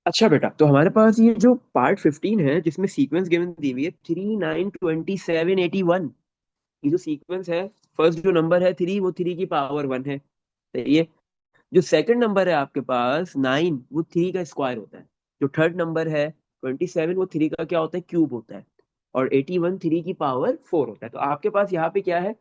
अच्छा बेटा, तो हमारे पास ये जो पार्ट 15 है जिसमें सीक्वेंस गिवन दी हुई है 3 9 27 81, ये जो सीक्वेंस है, फर्स्ट जो नंबर है 3, वो 3 की पावर 1 है। सही है। जो सेकंड नंबर है आपके पास 9, वो 3 का स्क्वायर होता है। जो थर्ड नंबर है 27, वो 3 का क्या होता है, क्यूब होता है। और 81 3 की पावर 4 होता है। तो आपके पास यहाँ पे क्या है,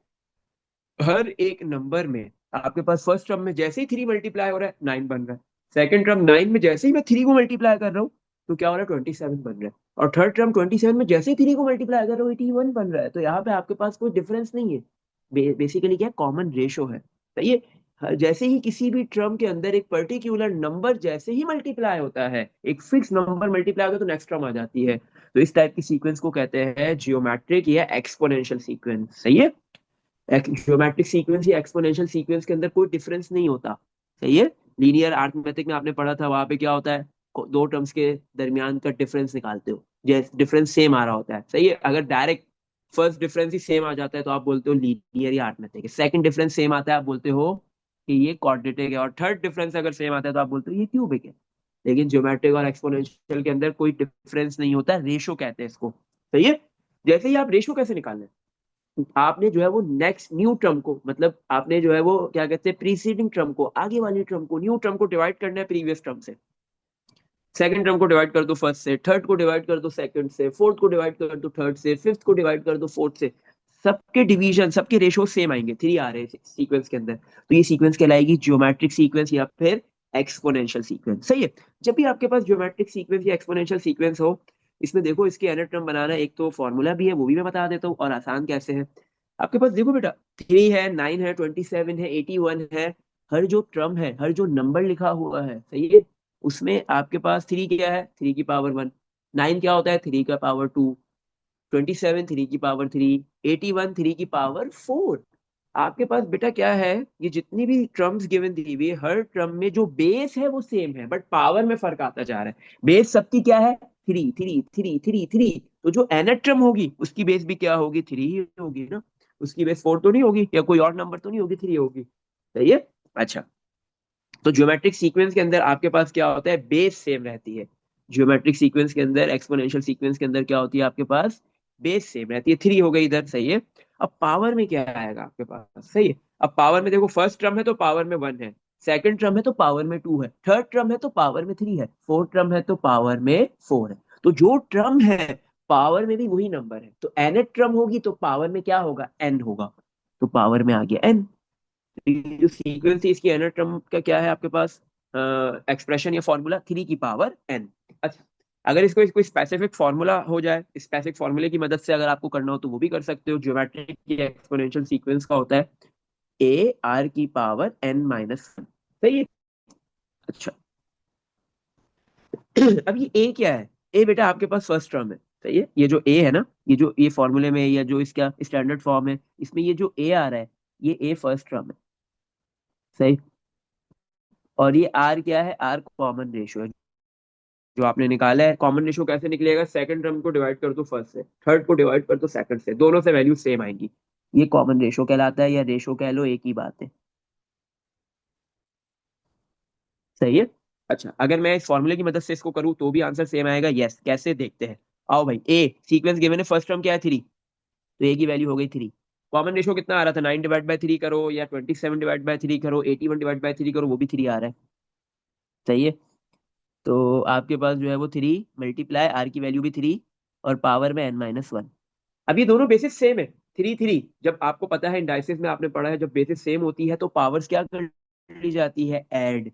हर एक नंबर में आपके पास फर्स्ट टर्म में जैसे ही 3 मल्टीप्लाई हो रहा है 9 बन रहा है। सेकंड टर्म 9 में जैसे ही मैं 3 को मल्टीप्लाई कर रहा हूँ तो क्या हो रहा है, 27 बन रहा है। और थर्ड टर्म 27 में जैसे ही 3 को मल्टीप्लाई कर रहा हूँ 81 बन रहा है। तो यहाँ पे आपके पास कोई डिफरेंस नहीं है। बेसिकली क्या, कॉमन रेशो है। तो ये जैसे ही किसी भी टर्म के अंदर एक पर्टिकुलर नंबर जैसे ही मल्टीप्लाई होता है, एक फिक्स नंबर मल्टीप्लाई होता है, तो नेक्स्ट टर्म आ जाती है। तो इस टाइप की सीक्वेंस को कहते हैं जियोमेट्रिक या एक्सपोनेंशियल सीक्वेंस। सही है। ज्योमेट्रिक सीक्वेंस या एक्सपोनेंशियल सीक्वेंस के अंदर कोई डिफरेंस नहीं होता। सही है। लीनियर अरिथमेटिक में आपने पढ़ा था, वहां पे क्या होता है, दो टर्म्स के दरमियान का डिफरेंस निकालते हो, जैसे डिफरेंस सेम आ रहा होता है। सही है। अगर डायरेक्ट फर्स्ट डिफरेंस ही सेम आ जाता है तो आप बोलते हो लीनियर या अरिथमेटिक है। सेकंड डिफरेंस सेम आता है, आप बोलते हो कि ये क्वाड्रेटिक है। और थर्ड डिफरेंस अगर सेम आता है तो आप बोलते हो ये क्यूबिक है। लेकिन ज्योमेट्रिक और एक्सपोनेंशियल के अंदर कोई डिफरेंस नहीं होता, रेशो कहते हैं इसको। सही है। जैसे ही आप रेशो कैसे निकालना है, आपने जो है वो नेक्स्ट न्यू टर्म को, मतलब आपने जो है वो क्या कहते हैं, प्रीसीडिंग टर्म को, आगे वाली टर्म को, न्यू टर्म को डिवाइड करना है प्रीवियस टर्म से। सेकंड टर्म को डिवाइड कर दो फर्स्ट से, थर्ड को डिवाइड कर दो सेकंड से, फोर्थ को डिवाइड कर दो थर्ड से, फिफ्थ को डिवाइड कर दो फोर्थ से। सबके डिवीजन, सबके रेशो सेम आएंगे, 3 आ रहे हैं सीक्वेंस के अंदर, तो ये सीक्वेंस कहलाएगी ज्योमेट्रिक सीक्वेंस या फिर एक्सपोनेंशियल सीक्वेंस। सही है। जब भी आपके पास ज्योमेट्रिक सीक्वेंस या एक्सपोनेंशियल सीक्वेंस हो, इसमें देखो इसके एनर टर्म बनाना एक तो फॉर्मूला भी है, वो भी मैं बता देता हूँ, और आसान कैसे है। आपके पास देखो बेटा, 3 है 9 है 27 है 81 है। हर जो टर्म है, हर जो नंबर लिखा हुआ है, सही है, उसमें आपके पास 3 क्या है, 3 की पावर 1। 9 क्या होता है, 3 का पावर 2। 27 3 की पावर 3। 81 3 की पावर 4। आपके पास बेटा क्या है, ये जितनी भी टर्म्स गिवन दी हुई है, हर टर्म में जो बेस है वो सेम है, बट पावर में फर्क आता जा रहा है। बेस सबकी क्या है, 3 3 3 3 3। तो जो nth टर्म होगी उसकी बेस भी क्या होगी, 3 ही होगी ना। उसकी बेस 4 तो नहीं होगी, या कोई और नंबर तो नहीं होगी, 3 होगी। सही है। अच्छा, तो ज्योमेट्रिक सीक्वेंस के अंदर आपके पास क्या होता है, बेस सेम रहती है। ज्योमेट्रिक सीक्वेंस के अंदर, एक्सपोनेंशियल सीक्वेंस के अंदर क्या होती है आपके पास, बेस सेम रहती है। 3 हो गई इधर। सही है। अब पावर में क्या आएगा आपके पास, सही है। अब पावर में देखो, फर्स्ट टर्म है तो पावर में 1 है, सेकंड टर्म है तो पावर में 2 है, थर्ड टर्म है तो पावर में 3 है, फोर्थ टर्म है तो पावर में 4 है। तो जो टर्म है पावर में भी वही नंबर है, तो nth टर्म होगी तो पावर में क्या होगा, n होगा। तो पावर में आ गया n। ये जो सीक्वेंस है इसकी एनर टर्म का क्या है आपके पास, एक्सप्रेशन या फॉर्मूला, 3 की पावर n। अच्छा, अगर इसको इसको स्पेसिफिक फॉर्मूला हो जाए, स्पेसिफिक फॉर्मूले की मदद से अगर आपको करना हो तो वो भी कर सकते हो। ज्योमेट्रिक या एक्सपोनेंशियल सीक्वेंस का होता है a r की पावर n - 1। सही है। अच्छा, अब ये a क्या है, a बेटा आपके पास फर्स्ट टर्म है। सही है। ये जो a है ना, ये जो ये फॉर्मूले में या जो इसका स्टैंडर्ड फॉर्म है, इसमें ये जो a आ रहा है, ये a फर्स्ट टर्म है। सही। और ये आर क्या है, आर कॉमन रेशियो है जो आपने निकाला है। कॉमन रेशियो कैसे निकलेगा, सेकंड टर्म को डिवाइड कर दो फर्स्ट से, थर्ड को डिवाइड कर दो सेकंड से, दोनों से वैल्यू सेम आएंगी। ये कॉमन रेशियो कहलाता है, या रेशियो कह लो, एक ही बात है। सही है। अच्छा, अगर मैं इस फॉर्मूले की मदद से इसको करूँ तो भी आंसर सेम आएगा। यस, कैसे देखते हैं। आओ भाई, ए सीक्वेंस गिवन है, फर्स्ट टर्म क्या है, 3, तो ए की वैल्यू हो गई 3। कॉमन रेशियो कितना आ रहा था, 9/3 करो या 27/3 करो, 81/3 करो, वो भी 3 आ रहा है। सही है। तो आपके पास जो है वो 3 × आर की वैल्यू भी 3, और पावर में n - 1। अब ये दोनों बेसिस सेम है, 3 3। जब आपको पता है इंडाइसिस में आपने पढ़ा है, जब बेसिस सेम होती है तो पावर्स क्या कर ली जाती है, ऐड।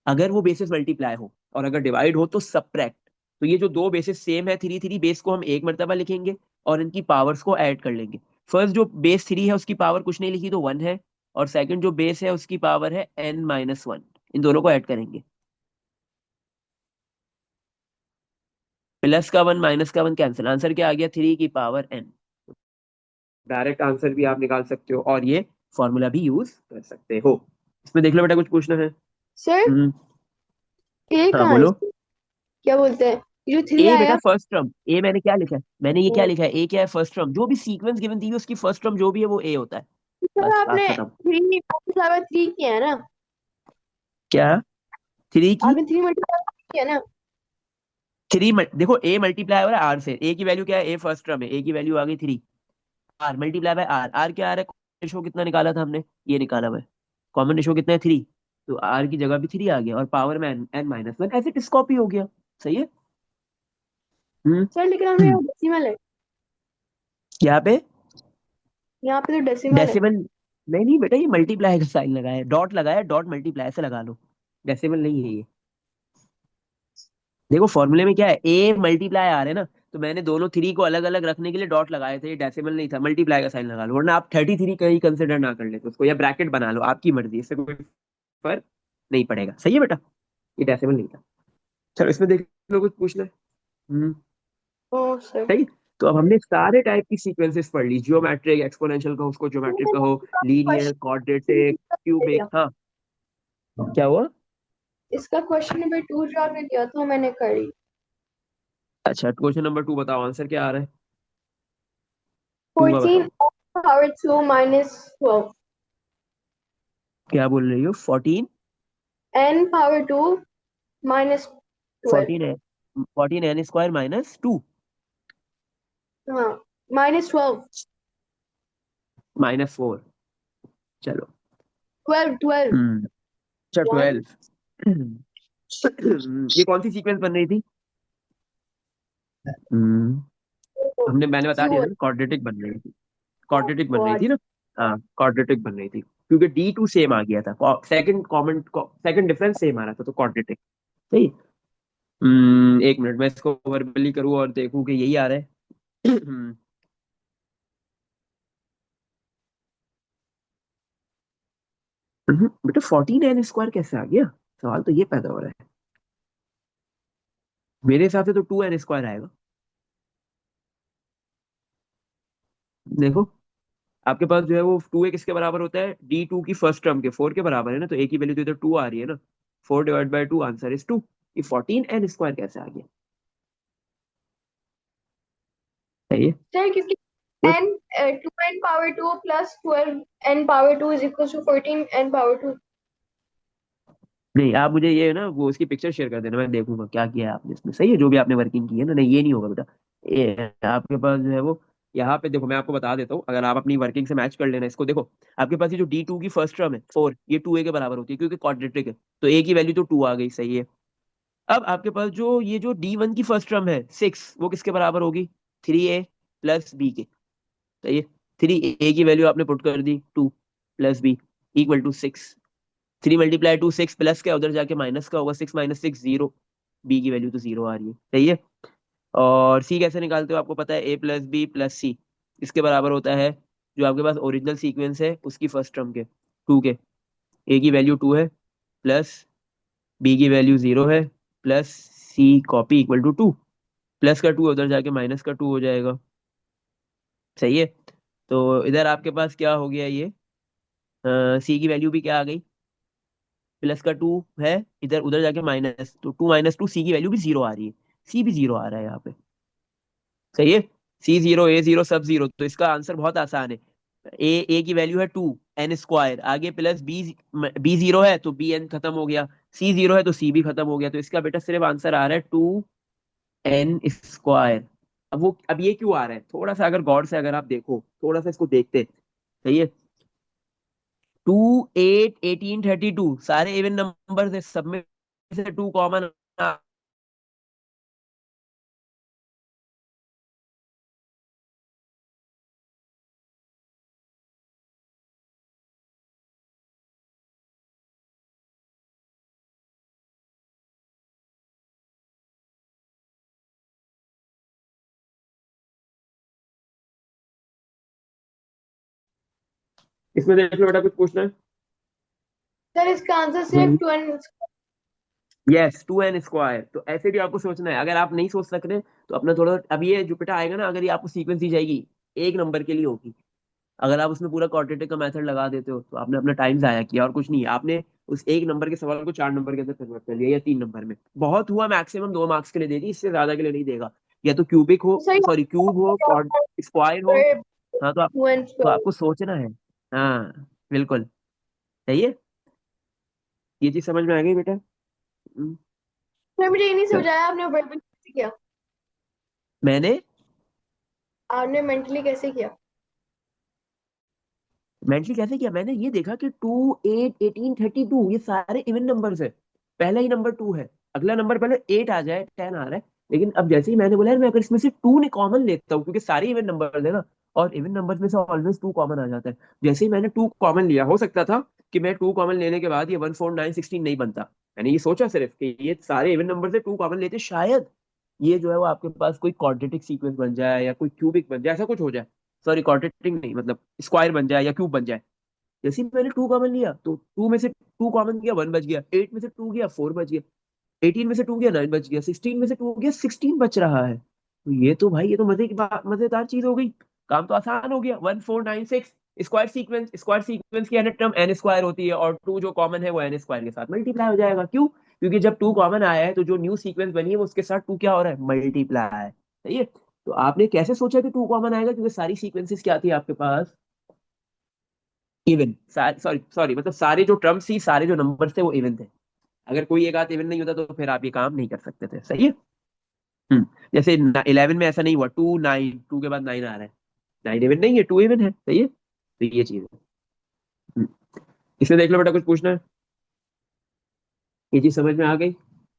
अगर वो बेसिस मल्टीप्लाई हो और अगर डिवाइड हो तो सब्ट्रैक्ट। तो ये जो दो बेसिस सेम है, 3 3, बेस को हम एक मर्तबा लिखेंगे और इनकी पावर्स को ऐड कर लेंगे। फर्स्ट जो बेस 3 है उसकी पावर कुछ नहीं लिखी तो 1 है, और सेकंड जो बेस है उसकी पावर है n - 1। इन दोनों को ऐड करेंगे, +का 1 -का 1 कैंसिल, आंसर क्या आ गया, 3 की पावर n। डायरेक्ट आंसर भी आप निकाल सकते हो और ये फॉर्मूला भी यूज कर सकते हो। इसमें देख लो बेटा, कुछ पूछना है। सर, ए हाँ कहाँ है बोलो। इसमें? क्या बोलते हैं, ये जो थ्री ए बेटा आया? फर्स्ट टर्म, ए मैंने क्या लिखा है, मैंने ये क्या वो लिखा है, ए क्या है, फर्स्ट टर्म। जो भी सीक्वेंस गिवन दी है उसकी फर्स्ट टर्म जो भी है वो ए होता है। सर, बस बात आपने खत्म। 3 3 किया है ना? क्या, 3 की, आपने 3 मल्टीप्लाई किया ना? देखो ए मल्टीप्लाई हो रहा है आर से, ए की वैल्यू क्या है, ए फर्स्ट टर्म है, ए की वैल्यू आ गई 3, R multiply by R, R क्या आ रहा है, कॉमन रेशो कितना निकाला था हमने, ये निकाला हुआ है, कॉमन रेशो कितना है 3, तो आर की जगह भी 3 आ गया और पावर में n-1, ऐसे डिस कॉपी हो गया। सही है। हम्म। सर लेकिन हमें यहाँ डेसिमल है। यहाँ पे यहाँ पे तो डेसिमल है। डेसिमल, नहीं नहीं बेटा, ये मल्टीप्लाई का साइन लगाया है, डॉट लगाया है, डॉट मल्टीप्लाई से लगा लो, डेसिमल नहीं है ये। देखो फॉर्मूले में क्या है, ए मल्टीप्लाई आ रहे हैं ना, तो मैंने दोनों थ्री को अलग अलग रखने के लिए डॉट लगाए थे, ये डेसिमल नहीं था, मल्टीप्लाई का साइन लगा लो, वरना आप 33 कहीं कंसिडर ना कर लेते उसको, या ब्रैकेट बना लो, आपकी मर्जी, इससे कोई फर्क नहीं पड़ेगा। सही है बेटा, ये डेसिमल नहीं था। चलो इसमें देख लो, कुछ पूछना है। हम्म। ओ सर। सही। तो अब हमने सारे टाइप की सीक्वेंसेस पढ़ ली, जियोमेट्रिक, एक्सपोनेंशियल कहो उसको, ज्योमेट्रिक कहो, लीनियर, क्वाड्रेटिक, क्यूबिक। हाँ, क्या हुआ? इसका क्वेश्चन नंबर 2 जो आपने दिया था मैंने करी। अच्छा, क्वेश्चन नंबर 2 बताओ, आंसर क्या आ रहा है, 2 का 14 बताओ। पावर 2 माइनस 12 क्या बोल रही हो, 14? n power 2 minus 12। 14 है, 14 n² - 2 हाँ, -12। -4। चलो। 12 12 हम्म। अच्छा, 1 12। ये कौन सी सीक्वेंस बन रही थी? हम्म, मैंने बता दिया 2। था ना, क्वाड्रेटिक बन रही थी, ओ क्वाड्रेटिक बन रही थी गॉड। ना। हाँ, क्वाड्रेटिक बन रही थी, क्योंकि D2 सेम आ गया था, second common, second difference same आ रहा था, तो क्वाड्रेटिक। सही। एक मिनट, मैं इसको वर्बली करूँ और देखूं कि यही आ रहा है। बेटा 14 n² कैसे आ गया, सवाल तो ये पैदा हो रहा है। मेरे हिसाब से तो 2 n² आएगा। देखो, आपके पास जो है वो 2a किसके बराबर होता है, D2 की फर्स्ट टर्म के 4 के बराबर है ना, तो a की वैल्यू तो इधर 2 आ रही है ना, 4/2, आंसर इज 2। ये 14 n² कैसे आ गया? सही है। सर किसकी तो n 2n power 2 plus 12 n power 2 is equal to 14 n power 2। नहीं, आप मुझे ये ना वो उसकी पिक्चर शेयर कर देना, मैं देखूंगा क्या किया है आपने इसमें। सही है, जो भी आपने वर्किंग की है ना, नहीं ये नहीं होगा बेटा, ये आपके पास जो है वो, यहाँ पे देखो मैं आपको बता देता हूँ, अगर आप अपनी वर्किंग से मैच कर लेना इसको, देखो आपके पास ये जो D2 की फर्स्ट टर्म है 4, ये 2a के बराबर होती है क्योंकि क्वाड्रेटिक है, तो a की वैल्यू तो 2 आ गई। सही है। अब आपके पास जो ये जो D1 की फर्स्ट टर्म है 6, वो किसके बराबर होगी, 3a प्लस b के। सही है। 3a की वैल्यू आपने पुट कर दी 2 plus b equal to 6, 3 × 2 6 plus क्या, उधर जाके माइनस का होगा, 6 - 6 0, बी की वैल्यू तो 0 आ रही है। सही है। और सी कैसे निकालते हो, आपको पता है, a प्लस बी प्लस सी इसके बराबर होता है, जो आपके पास ओरिजिनल सीक्वेंस है उसकी फर्स्ट टर्म के 2 के, a की वैल्यू 2 है, प्लस b की वैल्यू 0 है, plus c copy equal to 2, plus का 2 उधर जाके माइनस का 2 हो जाएगा। सही है। तो इधर आपके पास क्या हो गया, ये सी की वैल्यू भी क्या आ गई, प्लस का 2 है, इधर उधर जाके माइनस, तो 2 - 2 सी की वैल्यू भी 0 आ रही है, सी भी 0 आ रहा है यहाँ पे। सही है। C 0 A 0 सब 0, तो इसका आंसर बहुत आसान है, ए की वैल्यू है 2 n² आगे, प्लस बी 0 है तो बी एन खत्म हो गया, सी 0 है तो सी भी खत्म हो गया, तो इसका बेटा सिर्फ आंसर आ रहा है 2n²। अब ये क्यों आ रहा है, थोड़ा सा अगर गौर से अगर आप देखो, थोड़ा सा इसको देखते। सही है। 2 8 18 32 सारे इवन नंबर है, सब में से 2 कॉमन। इसमें देख लो बेटा, कुछ पूछना है? सर इसका आंसर सिर्फ 2n। यस, 2n², तो ऐसे भी आपको सोचना है, अगर आप नहीं सोच सक रहे तो अपना थोड़ा, अब ये जुपिटर आएगा ना, अगर ये आपको सीक्वेंस दी जाएगी, एक नंबर के लिए होगी, अगर आप उसमें पूरा क्वाड्रेटिक का मेथड लगा देते हो तो आपने अपना टाइम जाया किया और कुछ नहीं, आपने उस एक नंबर के सवाल को 4 नंबर के अंदर कन्वर्ट कर लिया, या 3 नंबर में, बहुत हुआ, मैक्सिमम 2 मार्क्स के लिए दे दी, इससे ज्यादा के लिए नहीं देगा, या तो क्यूबिक हो, सर सॉरी क्यूब हो, स्क्वायर हो। हाँ, टू एन तो स्क्वायर। आपको सोचना है। हाँ, बिल्कुल। सही है। ये चीज समझ में आ गई बेटा? हम्म, सर मुझे ये नहीं समझ चलो। आया आपने वर्बल कैसे किया? मैंने आपने मेंटली कैसे किया? मेंटली कैसे किया, मैंने ये देखा कि 2, 8, 18, 32 ये सारे इवन नंबर्स है। पहला ही नंबर 2 है, अगला नंबर पहले 8 आ जाए, 10 आ रहा है। लेकिन अब जैसे ही मैंने बोला यार मैं अगर इसमें से 2 ने कॉमन लेता हूँ, क्योंकि सारे इवन नंबर है ना, और इवन नंबर में से ऑलवेज 2 कॉमन आ जाता है। जैसे ही मैंने 2 कॉमन लिया, हो सकता था कि मैं 2 कॉमन लेने के बाद ये 1, 4, 9, 16 नहीं बनता। मैंने ये सोचा सिर्फ कि ये सारे इवन नंबर से 2 कॉमन लेते, शायद ये जो है वो आपके पास कोई क्वाड्रेटिक सीक्वेंस बन जाए या कोई क्यूबिक बन जाए, ऐसा कुछ हो जाए। सॉरी, क्वाड्रेटिक नहीं, मतलब स्क्वायर बन जाए या क्यूब बन जाए। जैसे ही मैंने 2 कॉमन लिया तो 2 में से 2 कॉमन किया, 1 बच गया। 8 में से 2 गया, 4 बच गया। 18 में से 2 गया, 9 बच गया। 16 में से 2 गया, 16 बच रहा है। तो ये तो भाई, ये तो मजे की बात, मजेदार चीज हो गई। काम तो आसान हो गया। 1, 4, 9, 6 स्क्वायर सीक्वेंस की यूनिट टर्म एन स्क्वायर होती है, और 2 जो कॉमन है वो एन स्क्वायर के साथ मल्टीप्लाई हो जाएगा। क्यों? क्योंकि जब 2 कॉमन आया है तो जो न्यू सीक्वेंस बनी है वो उसके साथ 2 क्या हो रहा है, मल्टीप्लाई है। सही है। तो आपने कैसे सोचा कि 2 कॉमन आएगा? क्योंकि सारी सीक्वेंसेस क्या थी आपके पास, इवन। सॉरी सॉरी, मतलब सारे जो टर्म्स थी, सारे जो नंबर थे वो इवन थे। अगर कोई एक आध इवन नहीं होता तो फिर आप ये काम नहीं कर सकते थे। सही है। हम्म। जैसे 11 में ऐसा नहीं हुआ, 2, 9, 2 के बाद 9 आ रहा है। 9 इवन नहीं है, 2 इवन है। सही है, तो ये चीज है। हम्म। इसमें देख लो बेटा, कुछ पूछना है? ये चीज समझ में आ गई?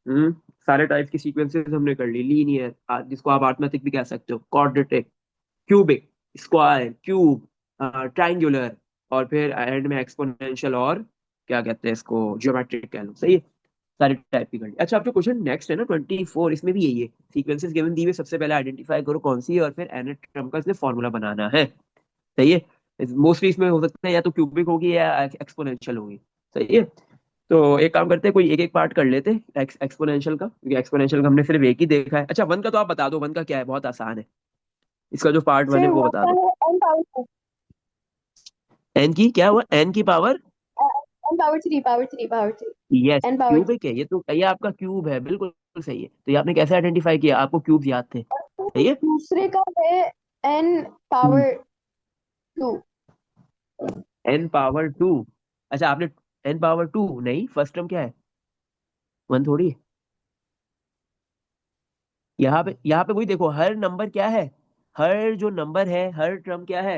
हम्म। सारे टाइप की सीक्वेंसेस हमने कर ली। लीनियर, जिसको आप अरिथमेटिक भी कह सकते हो, quadratic, cubic, square, cube, triangular, और फिर एंड में एक्सपोनेंशियल, और क्या कहते हैं इसको, ज्योमेट्रिक कह लो। सही है। सारे टाइप की कर ली। अच्छा, अब जो क्वेश्चन नेक्स्ट है ना 24, इसमें भी यही है। सीक्वेंसेस गिवन दी हुई, सबसे पहले आइडेंटिफाई करो कौन सी है, और फिर nth टर्म का इसमें फॉर्मूला बनाना है। सही है। मोस्टली इसमें हो सकता है या तो क्यूबिक होगी या एक्सपोनेंशियल होगी। सही है। तो एक काम करते हैं, कोई एक एक पार्ट कर लेते हैं एक्सपोनेंशियल का, क्योंकि एक्सपोनेंशियल का हमने सिर्फ एक ही देखा है। अच्छा, वन का तो आप बता दो, वन का क्या है, बहुत आसान है। इसका जो पार्ट वन सर है वो वो बता होता दो। है n पावर 2, एन की क्या हुआ, एन की power? n power 3, power 3, power 3, yes, n power 3। Cubic है ये तो, ये आपका क्यूब है, बिल्कुल सही है। तो ये आपने कैसे आइडेंटिफाई किया, आपको क्यूब याद थे? सही है। दूसरे का है n पावर 2। N power 2। अच्छा, आपने एन पावर 2 नहीं, फर्स्ट टर्म क्या है, वन थोड़ी है। यहाँ पे वही देखो, हर नंबर क्या है, हर जो नंबर है, हर टर्म क्या है,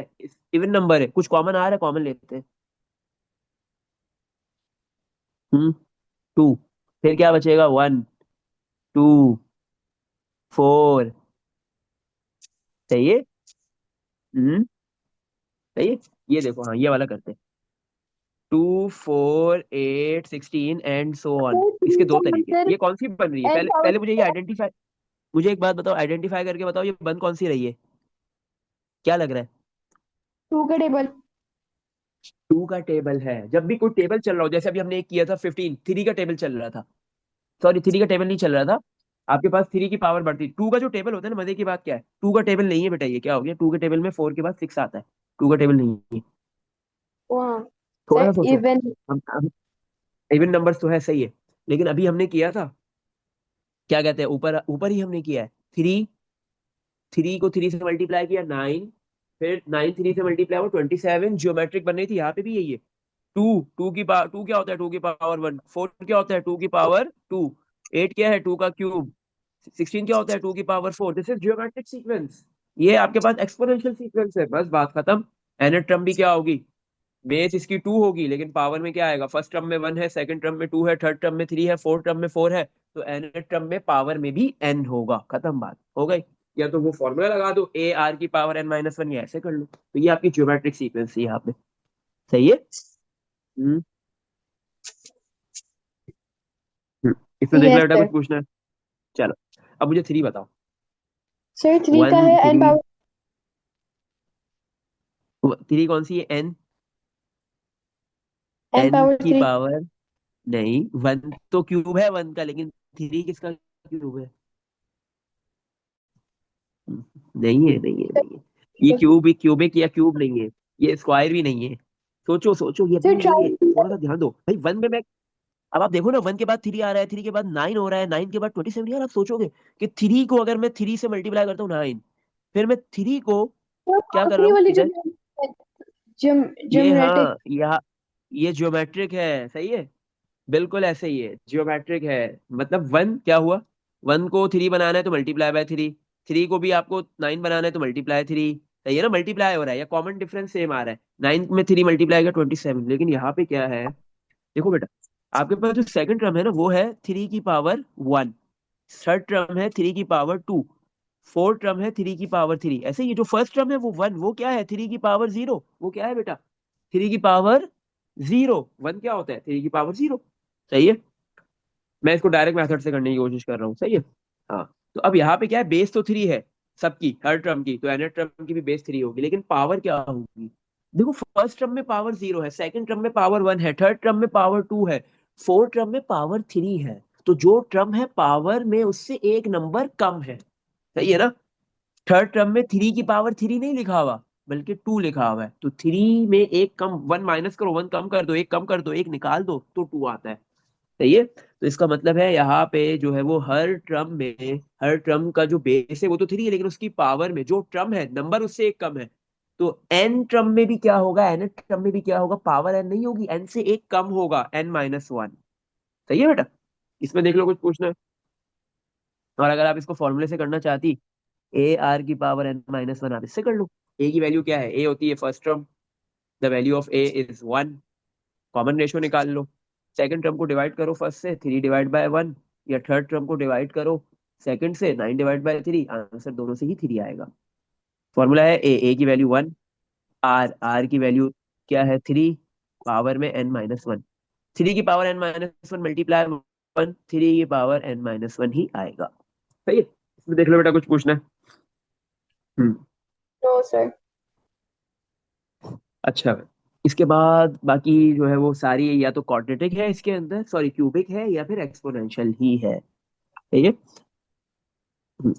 इवन नंबर है। कुछ कॉमन आ रहा है, कॉमन लेते हैं। 2, फिर क्या बचेगा, 1, 2, 4। सही है। हम्म। सही है। ये देखो, हाँ, ये वाला करते हैं। 2, 4, 8, 16 एंड सो ऑन। सर इसके 3 दो का तरीके, आंसर ये कौन सी बन रही है, n पहले पावर पहले मुझे ये 2 है। आइडेंटिफाई, मुझे एक बात बताओ, आइडेंटिफाई करके बताओ ये बन कौन सी रही है, क्या लग रहा है? 2 का टेबल। 2 का टेबल है। जब भी कोई टेबल चल रहा हो, जैसे अभी हमने एक किया था 15, 3 का टेबल चल रहा था। सॉरी, 3 का टेबल नहीं चल रहा था। आपके पास 3 की पावर बढ़ती, 2 का जो टेबल होता है ना, मजे की बात क्या है, 2 का टेबल नहीं है बेटा, ये क्या हो गया, 2 के टेबल में 4 के बाद 6 आता है। 2 का टेबल नहीं है। वहाँ थोड़ा सा सर सोचो। इवन। हम इवन नंबर्स तो है, सही है। लेकिन अभी हमने किया था, क्या कहते हैं, ऊपर ऊपर ही हमने किया है। 3 को 3 से मल्टीप्लाई किया, 9। फिर 9 3 से मल्टीप्लाई हुआ, 27। जियोमेट्रिक बन रही थी, यहाँ पे भी यही है। टू, टू की पावर, टू क्या होता है, 2 की पावर 1। 4 क्या होता है, 2 की पावर 2। 8 क्या है, 2 का क्यूब। 16 क्या होता है, 2 की power 4। This is geometric sequence. ये आपके पास एक्सपोनेंशियल सीक्वेंस है, बस बात खत्म। nth टर्म भी क्या होगी, बेस इसकी 2 होगी, लेकिन पावर में क्या आएगा, फर्स्ट टर्म में 1 है, सेकंड टर्म में 2 है, थर्ड टर्म में 3 है, फोर्थ टर्म में 4 है। तो nth टर्म में पावर में भी n होगा, खत्म, बात हो गई। या तो वो फॉर्मूला लगा दो, ए आर की पावर n-1, या ऐसे कर लो। तो ये आपकी ज्योमेट्रिक सीक्वेंस है यहाँ पे। सही है। हम्म। हम्म। इसमें देख लो यस बेटा, सर। कुछ पूछना है? चलो, अब मुझे 3 बताओ। सर 3 का वन है n 3, पावर थ्री कौन सी है, एन? n एन पावर की 3। पावर नहीं, वन तो क्यूब है वन का, लेकिन 3 किसका क्यूब है? नहीं है, नहीं है, नहीं है। ये क्यूबिक या क्यूब नहीं है। ये स्क्वायर भी नहीं है। सोचो सोचो, ये सर भी नहीं है, ट्राइंगल। थोड़ा सा ध्यान दो भाई। वन में मैं, अब आप देखो ना, 1 के बाद 3 आ रहा है, 3 के बाद 9 हो रहा है, 9 के बाद 27। यार आप सोचोगे कि 3 को अगर मैं 3 से मल्टीप्लाई करता हूँ 9, फिर मैं 3 को सर क्या पावर कर रहा 3 हूँ वाली जो इधर? ये, ज्योमेट्रिक। हाँ, ये ज्योमेट्रिक है, सही है। बिल्कुल ऐसे ही है, ज्योमेट्रिक है। मतलब 1 क्या हुआ, 1 को 3 बनाना है तो मल्टीप्लाई बाय 3, 3 को भी आपको 9 बनाना है तो मल्टीप्लाई 3। सही है ना, मल्टीप्लाई हो रहा है या कॉमन डिफरेंस सेम आ रहा है। 9 में 3 मल्टीप्लाई का 27, लेकिन यहाँ पे क्या है, देखो बेटा, आपके पास जो सेकंड टर्म है ना वो है 3 की पावर 1, थर्ड टर्म है 3 की पावर 2, फोर्थ टर्म है 3 की पावर 3। ऐसे ये जो फर्स्ट टर्म है वो 1, वो क्या है 3 की पावर 0, वो क्या है बेटा 3 की पावर 0। 1 क्या होता है 3 की पावर 0। सही है, मैं इसको डायरेक्ट मेथड से करने की कोशिश कर रहा हूँ। सही है। हाँ, तो अब यहाँ पे क्या है, बेस तो 3 है सबकी, हर टर्म की, तो nth टर्म की भी बेस 3 होगी, लेकिन पावर क्या होगी। देखो फर्स्ट टर्म में पावर 0 है, सेकंड टर्म में पावर 1 है, थर्ड टर्म में पावर 2 है, फोर्थ टर्म में पावर 3 है। तो जो टर्म है पावर में उससे एक नंबर कम है। सही है ना। थर्ड टर्म में 3 की पावर 3 नहीं लिखा हुआ, बल्कि 2 लिखा हुआ है, तो 3 में एक कम, 1 माइनस करो, 1 कम कर दो, एक कम कर दो, एक निकाल दो, तो 2 आता है। सही है, तो इसका मतलब है यहाँ पे जो है वो हर टर्म में, हर टर्म का जो बेस है वो तो 3 है, लेकिन उसकी पावर में जो टर्म है नंबर उससे एक कम है। तो एन टर्म में भी क्या होगा, एन टर्म में भी क्या होगा, पावर एन नहीं होगी, एन से एक कम होगा, n-1। सही है बेटा, इसमें देख लो कुछ पूछना है। और अगर आप इसको फॉर्मूले से करना चाहती, ar की पावर n-1, आप इससे कर लो। ए की वैल्यू क्या है, ए होती है first term, the value of A is 1, common ratio निकाल लो। सेकंड टर्म को डिवाइड करो फर्स्ट से, 3 डिवाइड बाय 1, या थर्ड टर्म को डिवाइड करो सेकंड से, 9 डिवाइड बाय 3, आंसर दोनों से ही 3 आएगा। फॉर्मूला है ए की वैल्यू 1, आर की वैल्यू क्या है 3, पावर में n-1, 3 की पावर n-1 मल्टीप्लाई 1, 3 की पावर n-1 ही आएगा। सही है, इसमें देख लो बेटा कुछ पूछना है। हम्म। No, sir. अच्छा, इसके बाद बाकी जो है वो सारी या तो क्वाड्रेटिक है इसके अंदर, सॉरी क्यूबिक है, या फिर एक्सपोनेंशियल ही है। ठीक है। हम्म।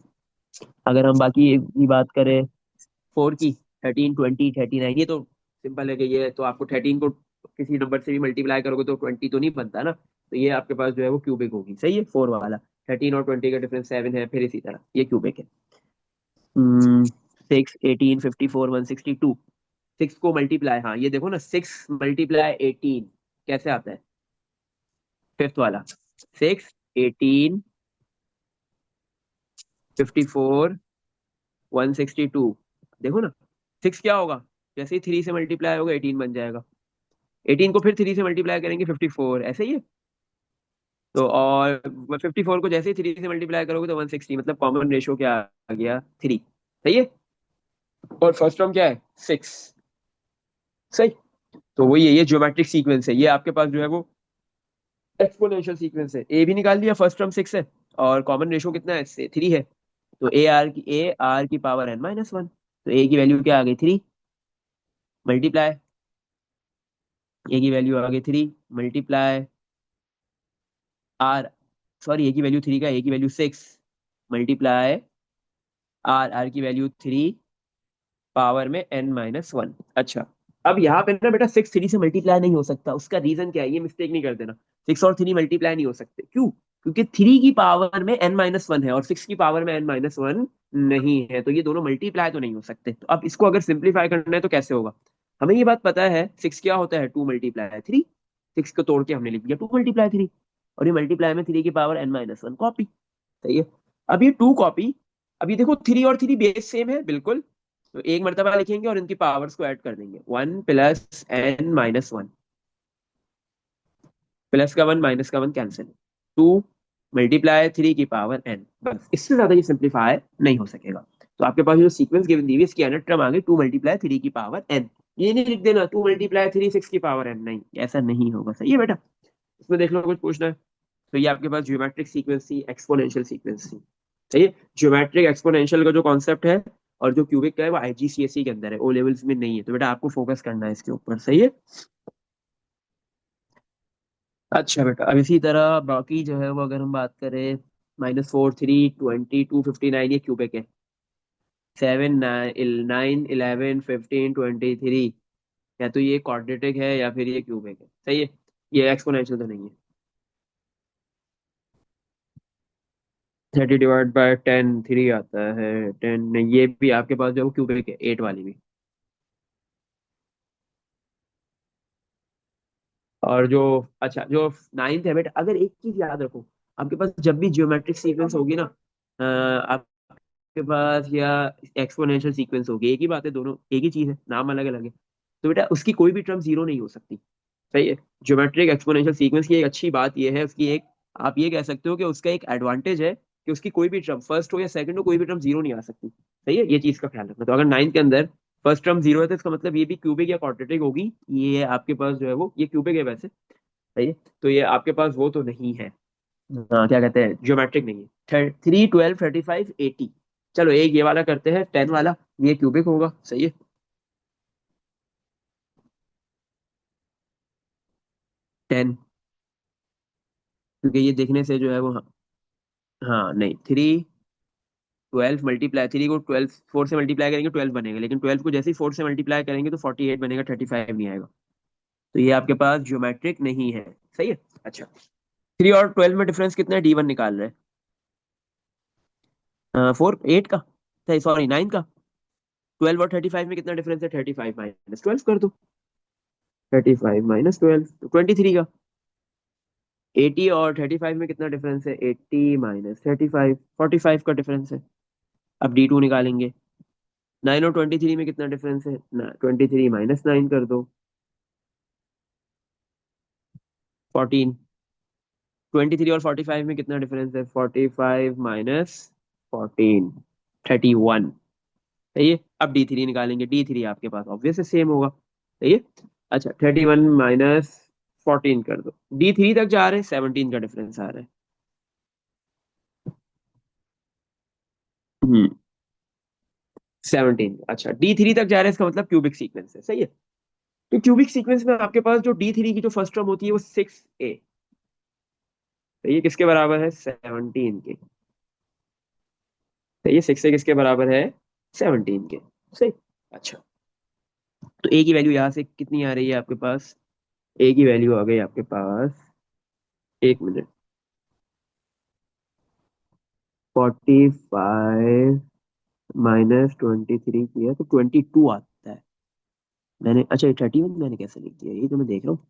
अगर हम बाकी की बात करें, 4 की, 13, 20, 39, ये तो सिंपल है कि ये तो आपको 13 को किसी नंबर से भी मल्टीप्लाई करोगे तो 20 तो नहीं बनता ना, तो ये आपके पास जो है वो क्यूबिक होगी। सही है, 4 वाला, 13 और 20 का डिफरेंस 7 है, फिर इसी तरह ये क्यूबिक है। 6, 18, 54, 162, 6 को मल्टीप्लाई, हाँ ये देखो ना, 6 × 18 कैसे आता है, फिफ्थ वाला, 6, 18, 54, 162, देखो ना, 6 क्या होगा, जैसे ही 3 से मल्टीप्लाई होगा 18 बन जाएगा, 18 को फिर 3 से मल्टीप्लाई करेंगे 54, ऐसे ही है। तो और 54 को जैसे ही 3 से मल्टीप्लाई करोगे तो 160, मतलब कॉमन रेशियो क्या आ गया, 3। सही है, और फर्स्ट टर्म क्या है 6। सही, तो वही है, ये ज्योमेट्रिक सीक्वेंस है, ये आपके पास जो है वो एक्सपोनेंशियल सीक्वेंस है। ए भी निकाल लिया, फर्स्ट टर्म 6 है, और कॉमन रेशियो कितना है, 3 है, तो ए आर की पावर n-1, तो ए की वैल्यू क्या आ गई 3, मल्टीप्लाई, ए की वैल्यू आ गई 3, मल्टीप्लाई आर, सॉरी ए की वैल्यू 3 का, ए की वैल्यू 6, मल्टीप्लाई आर की वैल्यू 3, पावर में n-1। अच्छा, अब यहाँ पे ना बेटा 6 3 से मल्टीप्लाई नहीं हो सकता, उसका रीजन क्या है, ये मिस्टेक नहीं कर देना। 6 और 3 मल्टीप्लाई नहीं हो सकते, क्यों, क्योंकि 3 की पावर में n-1 है और 6 की पावर में n-1 नहीं है, तो ये दोनों मल्टीप्लाई तो नहीं हो सकते। तो अब इसको अगर सिंप्लीफाई करना है तो कैसे होगा, हमें ये बात पता है 6 क्या होता है, 2 × 3, 6 को तोड़ के हमने लिख दिया 2 × 3, और ये मल्टीप्लाई में 3 की पावर n-1 कॉपी। सही है, अब ये 2 कॉपी, अब ये देखो 3 और 3 बेस सेम है बिल्कुल, तो एक मर्तबा लिखेंगे और इनकी पावर्स को ऐड कर देंगे, 1 + n-1, प्लस का 1 माइनस का 1 कैंसिल, 2 × 3 की पावर n, बस इससे ज्यादा ये सिंप्लीफाई नहीं हो सकेगा। तो आपके पास जो सीक्वेंस गिवन दी हुई है, इसकी nth टर्म आ गई 2 × 3 की पावर n। ये नहीं लिख देना 2 × 3 6 की पावर n, नहीं ऐसा नहीं होगा। सही है बेटा, इसमें देख लो कुछ पूछना है। तो ये आपके पास ज्योमेट्रिक सीक्वेंस थी, एक्सपोनेंशियल सीक्वेंस थी। सही है, ज्योमेट्रिक एक्सपोनेंशियल का जो कॉन्सेप्ट है और जो क्यूबिक का है वो आईजीसीएसई के अंदर है, ओ लेवल्स में नहीं है, तो बेटा आपको फोकस करना है इसके ऊपर। सही है। अच्छा बेटा, अब इसी तरह बाकी जो है वो अगर हम बात करें, -4, 3, 20, 259, ये क्यूबिक है। 7, 9, 11, 15, 23, या तो ये क्वाड्रेटिक है या फिर ये क्यूबिक है। सही है, ये एक्सपोनेंशियल तो नहीं है। 30 डिवाइड बाय 10 3 आता है, 10 नहीं, ये भी आपके पास जो क्यूबिक है, 8 वाली भी। और जो, अच्छा जो नाइन्थ है बेटा, अगर एक चीज याद रखो, आपके पास जब भी जियोमेट्रिक सीक्वेंस होगी ना, आपके पास, या एक्सपोनेंशियल सीक्वेंस होगी, एक ही बात है, दोनों एक ही चीज है, नाम अलग अलग है, तो बेटा उसकी कोई भी टर्म जीरो नहीं हो सकती। सही है। ज्योमेट्रिक एक्सपोनेंशियल सीक्वेंस की एक अच्छी बात यह है, उसकी एक, आप ये कह सकते हो कि उसका एक एडवांटेज है कि उसकी कोई भी टर्म, फर्स्ट हो या सेकंड हो, कोई भी टर्म जीरो नहीं आ सकती। सही है, ये चीज का ख्याल रखना। तो अगर नाइन्थ के अंदर फर्स्ट टर्म जीरो है तो इसका मतलब ये भी क्यूबिक या क्वाड्रेटिक होगी, ये आपके पास जो है वो, ये क्यूबिक है वैसे। सही है, तो ये आपके पास वो तो नहीं है, हाँ क्या कहते हैं, ज्योमेट्रिक नहीं है। 3, 12, 35, 80। चलो एक ये वाला करते हैं, 10 वाला, ये क्यूबिक होगा। सही है, 10, क्योंकि ये देखने से जो है वो, हाँ, हाँ नहीं, 3, 12 मल्टीप्लाई, 3 को 12 4 से मल्टीप्लाई करेंगे 12 बनेगा, लेकिन 12 को जैसे ही 4 से मल्टीप्लाई करेंगे तो 48 बनेगा, 35 नहीं आएगा। तो ये आपके पास ज्योमेट्रिक नहीं है। सही है। अच्छा, 3 और 12 में डिफरेंस कितना है, D1 निकाल रहे हैं, 4, 8 का, सॉरी 9 का। 12 और 35 में कितना डिफरेंस है, 35 - 12 कर दो। 35 - 12 तो 23 का। 80 और 35 में कितना डिफरेंस है, 80 - 35, 45 का डिफरेंस है। अब D2 निकालेंगे। 9 और 23 में कितना डिफरेंस है ना, 23 - 9 कर दो, 14। 23 और 45 में कितना डिफरेंस है, 45 - 14, 31। सही है। अब D3 निकालेंगे, D3 आपके पास ऑब्वियस सेम होगा। सही है। अच्छा, 31 - 14 कर दो, D3 तक जा रहे हैं, 17 का डिफरेंस आ रहा है। हम्म, 17। अच्छा, D3 तक जा रहे हैं, इसका मतलब क्यूबिक सीक्वेंस है। सही है। तो क्यूबिक सीक्वेंस में आपके पास जो D3 की जो फर्स्ट टर्म होती है वो 6a। तो ये किसके बराबर है, 17 के। तो ये 6a किसके बराबर है, 17 के। सही। अच्छा, तो a की वैल्यू यहाँ से कितनी आ रही है आपके पास, a की वैल्यू आ गई आपके पास, एक मिनट, 45 -23 किया तो 22 आता है। मैंने, अच्छा ये 31 मैंने कैसे लिख दिया, ये तो मैं देख रहा हूँ।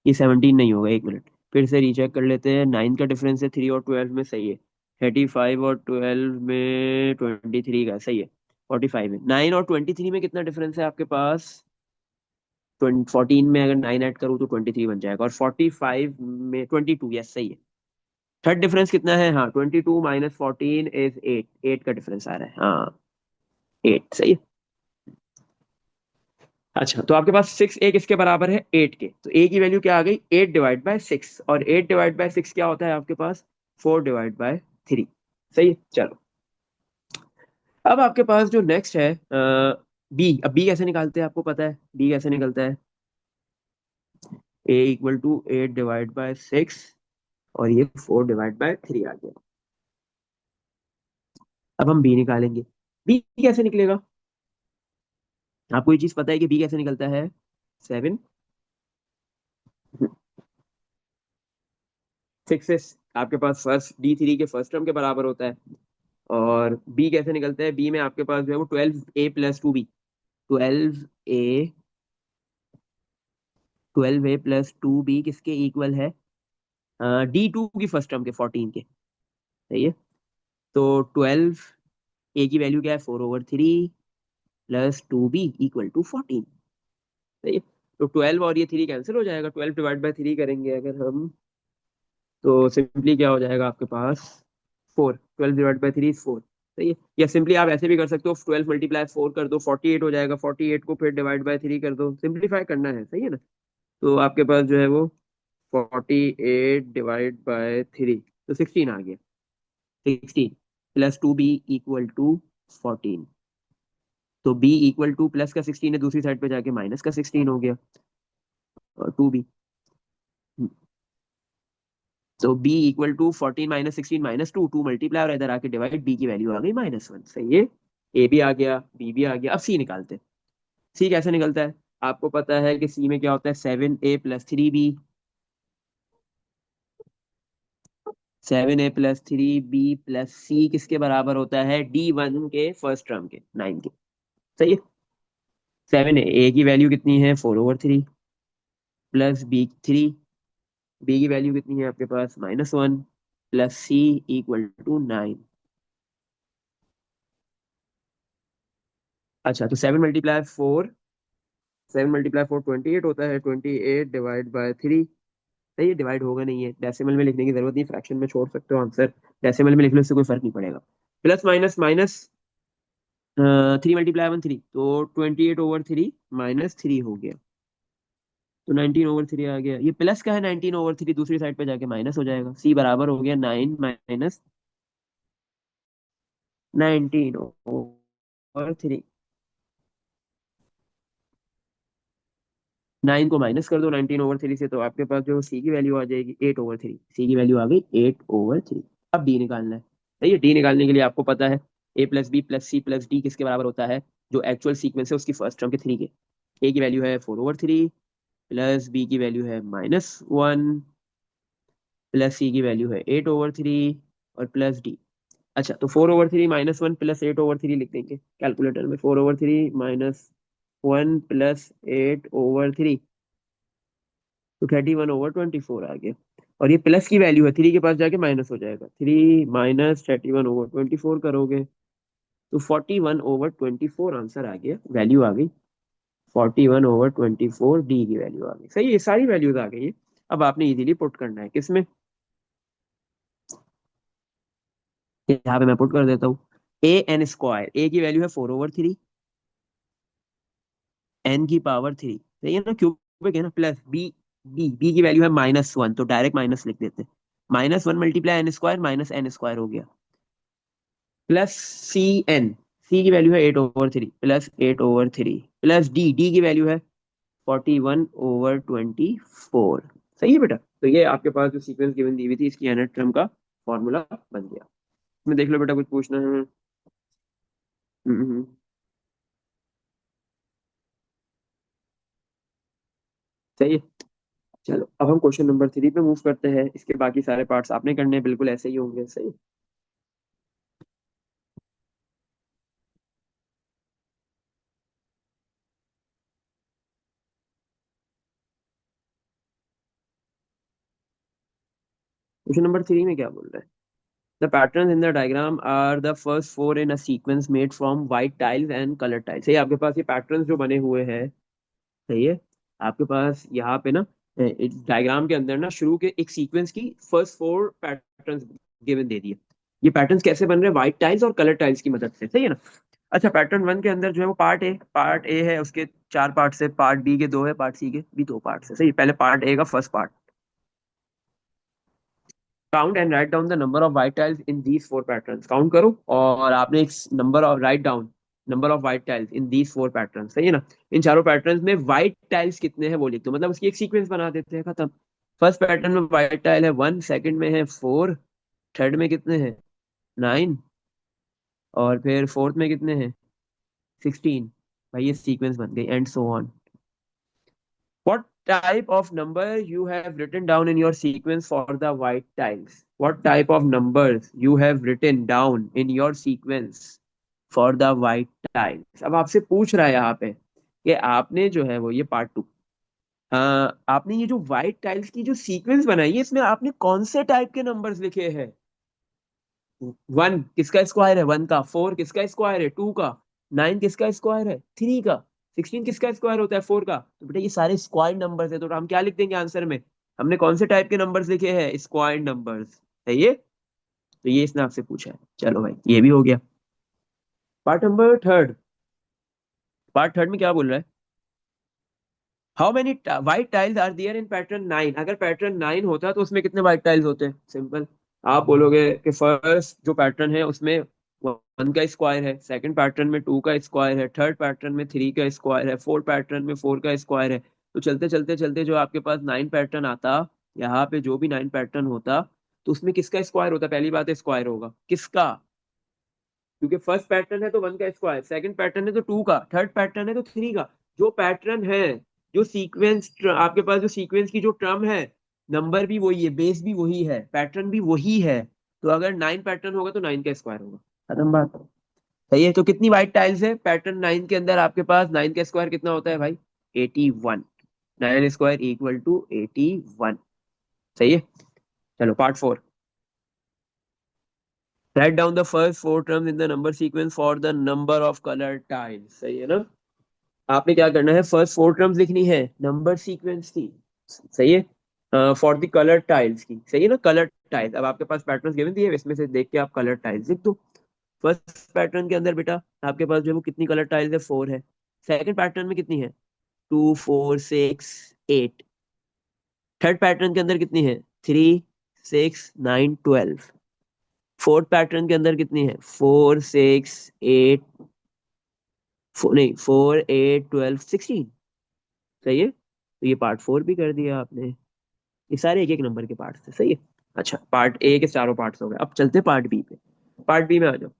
ये 17 नहीं होगा, एक मिनट, फिर से रीचेक कर लेते हैं। 9 का डिफरेंस है 3 और 12 में, सही है। 35 और 12 में 23 का, सही है। 45 में, 9 और 23 में कितना डिफरेंस है आपके पास, 14 में अगर 9 ऐड करूँ तो 23 बन जाएगा, और 45 में 22, यस सही है। थर्ड डिफरेंस कितना है, हाँ, 22 - 14 इज 8, 8 का डिफरेंस आ रहा है, हाँ, 8। सही है। अच्छा, तो आपके पास 6a किसके बराबर है, 8 के। तो a की वैल्यू क्या आ गई, 8/6, और 8/6 क्या होता है आपके पास, 4/3। सही है। चलो, अब आपके पास जो नेक्स्ट है, b। अब b कैसे निकालते हैं, आपको पता है b कैसे निकलता है, a = 8/6, और ये 4/3 आ गया। अब हम b निकालेंगे। b कैसे निकलेगा, आपको ये चीज पता है कि b कैसे निकलता है, 7, 6 आपके पास फर्स्ट D3 के फर्स्ट टर्म के बराबर होता है। और b कैसे निकलता है, b में आपके पास जो है वो 12a + 2b, 12a 12a + 2b किसके इक्वल है, D2 की फर्स्ट टर्म के, 14 के। सही है। तो 12a की वैल्यू क्या है, 4/3 +2b = 14। सही है। तो 12 और ये 3 कैंसिल हो जाएगा, 12/3 करेंगे अगर हम, तो सिंपली क्या हो जाएगा आपके पास, 4, 12/3 4। सही है। या सिंपली आप ऐसे भी कर सकते हो, 12 × 4 कर दो, 48 हो जाएगा, 48 को फिर /3 कर दो, सिंपलीफाई करना है। सही है ना। तो आपके पास जो है वो 48/3, तो 16 आ गया, 16 +2b = 14। तो b = प्लस का 16 है, दूसरी साइड पे जाके माइनस का 16 हो गया, और 2b। तो b = 14 - 16 -2, 2 मल्टीप्लाई और इधर आके डिवाइड, b की वैल्यू आ गई -1। सही है। a भी आ गया, b भी आ गया। अब c निकालते हैं। c कैसे निकलता है, आपको पता है कि c में क्या होता है, 7a + 3b, 7a + 3b + c किसके बराबर होता है, D1 के फर्स्ट टर्म के, 9 के। सही है। 7a की वैल्यू कितनी है, 4/3 + b3, b की वैल्यू कितनी है आपके पास, -1, प्लस सी इक्वल टू 9। अच्छा, तो 7 × 4, 7 × 4 28 होता है, 28 डिवाइड बाय 3। सही है, डिवाइड होगा नहीं है, डेसिमल में लिखने की जरूरत नहीं, फ्रैक्शन में छोड़ सकते हो आंसर, डेसिमल में लिखने से कोई फर्क नहीं पड़ेगा। प्लस माइनस माइनस, 3 × 1 3, तो 28/3 -3 हो गया, तो 19/3 आ गया। ये प्लस का है, 19/3 दूसरी साइड पे जाके माइनस हो जाएगा, सी बराबर हो गया 9 - 19/3। 9 को माइनस कर दो 19/3 से, तो आपके पास जो सी की वैल्यू आ जाएगी 8/3, सी की वैल्यू आ गई 8/3। अब डी निकालना है। सही है, डी निकालने के लिए आपको पता है A plus B plus C plus D किसके बराबर होता है, जो एक्चुअल सीक्वेंस है उसकी फर्स्ट टर्म के 3 के। ए की वैल्यू है 4/3, प्लस बी की वैल्यू है -1, प्लस सी की वैल्यू है 8/3, और प्लस डी। अच्छा, तो 4/3 -1 प्लस 8/3 लिख देंगे कैलकुलेटर में, 4/3 -1 प्लस 8/3, तो 31/24 आ गया। और ये प्लस की वैल्यू है, 3 के पास जाके माइनस हो जाएगा, 3 - 31/24 करोगे तो 41/24 आंसर आ गया, वैल्यू आ गई 41/24, डी की वैल्यू आ गई। सही है, ये सारी वैल्यूज आ गई है। अब आपने इजीली पुट करना है किसमें, यहाँ पे मैं पुट कर देता हूँ। an², ए की वैल्यू है 4/3, एन की पावर 3, सही है ना, क्यूबिक है ना, प्लस बी, बी की वैल्यू है -1, तो डायरेक्ट माइनस लिख देते हैं, -1 मल्टीप्लाई n² -n² हो गया, प्लस सी एन, सी की वैल्यू है 8/3 प्लस 8/3, प्लस डी, डी की वैल्यू है 41/24। सही है बेटा, तो ये आपके पास जो सीक्वेंस गिवन दी हुई थी, इसकी nth टर्म का फॉर्मूला बन गया। इसमें देख लो बेटा, कुछ पूछना है? हम्म। सही है, चलो अब हम क्वेश्चन नंबर 3 पे मूव करते हैं, इसके बाकी सारे पार्ट्स आपने करने हैं, बिल्कुल ऐसे ही होंगे। सही। क्वेश्चन नंबर 3 में क्या बोल रहा है, the pattern in the diagram are the first four in a sequence made from white tiles and colour tiles. सही है, आपके पास ये पैटर्न जो बने हुए हैं, सही है, आपके पास यहाँ पे ना डायग्राम के अंदर ना शुरू के एक सीक्वेंस की फर्स्ट 4 पैटर्न्स गिवन दे दिए। ये पैटर्न्स कैसे बन रहे हैं, व्हाइट टाइल्स और कलर टाइल्स की मदद से। सही है ना। अच्छा, पैटर्न 1 के अंदर जो है वो पार्ट ए है, उसके 4 पार्ट्स है, पार्ट बी के 2 है, पार्ट सी के भी 2 पार्ट्स है। सही, पहले पार्ट ए का first part, count and right down the number of white tiles in these 4 patterns. Count करो और आपने एक number of write down number of white tiles in these 4 patterns. सही है ना, इन चारों पैटर्न्स में व्हाइट टाइल्स कितने हैं वो लिख दो, मतलब उसकी एक सीक्वेंस बना देते हैं, खत्म। फर्स्ट पैटर्न में व्हाइट टाइल है 1, सेकंड में है 4, थर्ड में कितने हैं 9, और फिर फोर्थ में कितने हैं 16। भाई ये सीक्वेंस बन गई, and so on. What type of number you have written down in your sequence for the white tiles? What type of numbers you have written down in your sequence for the white tiles? अब आपसे पूछ रहा है यहाँ पे कि आपने जो है वो ये पार्ट 2, आपने ये जो व्हाइट टाइल्स की जो सीक्वेंस बनाई है, इसमें आपने कौन से टाइप के नंबर्स लिखे हैं। 1 किसका स्क्वायर है 1 का, 4 किसका स्क्वायर है 2 का, 9 किसका स्क्वायर है 3 का, 16 किसका स्क्वायर होता है 4 का। तो बेटा ये सारे स्क्वायर नंबर्स है, तो हम क्या लिख देंगे आंसर में, हमने कौन से टाइप के नंबर्स लिखे हैं, स्क्वायर नंबर्स है ये। तो ये इसने आपसे पूछा है, चलो भाई ये भी हो गया। Part number third, part third में क्या बोल रहा है, how many white tiles are there in pattern 9। अगर पैटर्न 9 होता तो उसमें कितने व्हाइट टाइल्स होते, सिंपल। आप बोलोगे कि फर्स्ट जो पैटर्न है उसमें 1 का स्क्वायर है, सेकंड पैटर्न में 2 का स्क्वायर है, थर्ड पैटर्न में 3 का स्क्वायर है, फोर्थ पैटर्न में 4 का स्क्वायर है। तो चलते चलते चलते जो आपके पास 9 पैटर्न आता, यहाँ पे जो भी 9 पैटर्न होता, तो उसमें किसका स्क्वायर होता, पहली बात है स्क्वायर होगा किसका, क्योंकि फर्स्ट पैटर्न है तो 1 का स्क्वायर, सेकंड पैटर्न है तो 2 का, थर्ड पैटर्न है तो 3 का। जो पैटर्न है, जो सीक्वेंस आपके पास जो सीक्वेंस की जो टर्म है, नंबर भी वही है, बेस भी वही है, पैटर्न भी वही है, तो अगर 9 पैटर्न होगा तो 9 का स्क्वायर होगा, खत्म बात। सही है, तो कितनी व्हाइट टाइल्स है पैटर्न 9 के अंदर, आपके पास 9 का स्क्वायर कितना होता है भाई 81, 9² इक्वल टू 81। सही है, चलो part 4। Right down the first four terms in the number sequence for the number of colour tiles, सही है ना। आपने क्या करना है, फर्स्ट फोर टर्म्स लिखनी है नंबर सीक्वेंस की, सही है, फॉर द कलर टाइल्स की, सही है ना। कलर टाइल्स, अब आपके पास पैटर्न गिवन दिए, इसमें से देख के आप कलर टाइल्स लिख दो। फर्स्ट पैटर्न के अंदर बेटा आपके पास जो है वो कितनी कलर टाइल्स है, 4 है। सेकंड पैटर्न में कितनी है, 2 4 6 8। थर्ड पैटर्न के अंदर कितनी है, 3 6 9 12। फोर्थ पैटर्न के अंदर कितनी है, 4 6 8, नहीं 4 8 12 16, सही है। तो ये पार्ट 4 भी कर दिया आपने। ये सारे एक एक नंबर के पार्ट थे, सही है। अच्छा, पार्ट ए के चारों पार्ट्स हो गए, अब चलते पार्ट बी पे। पार्ट बी में आ जाओ।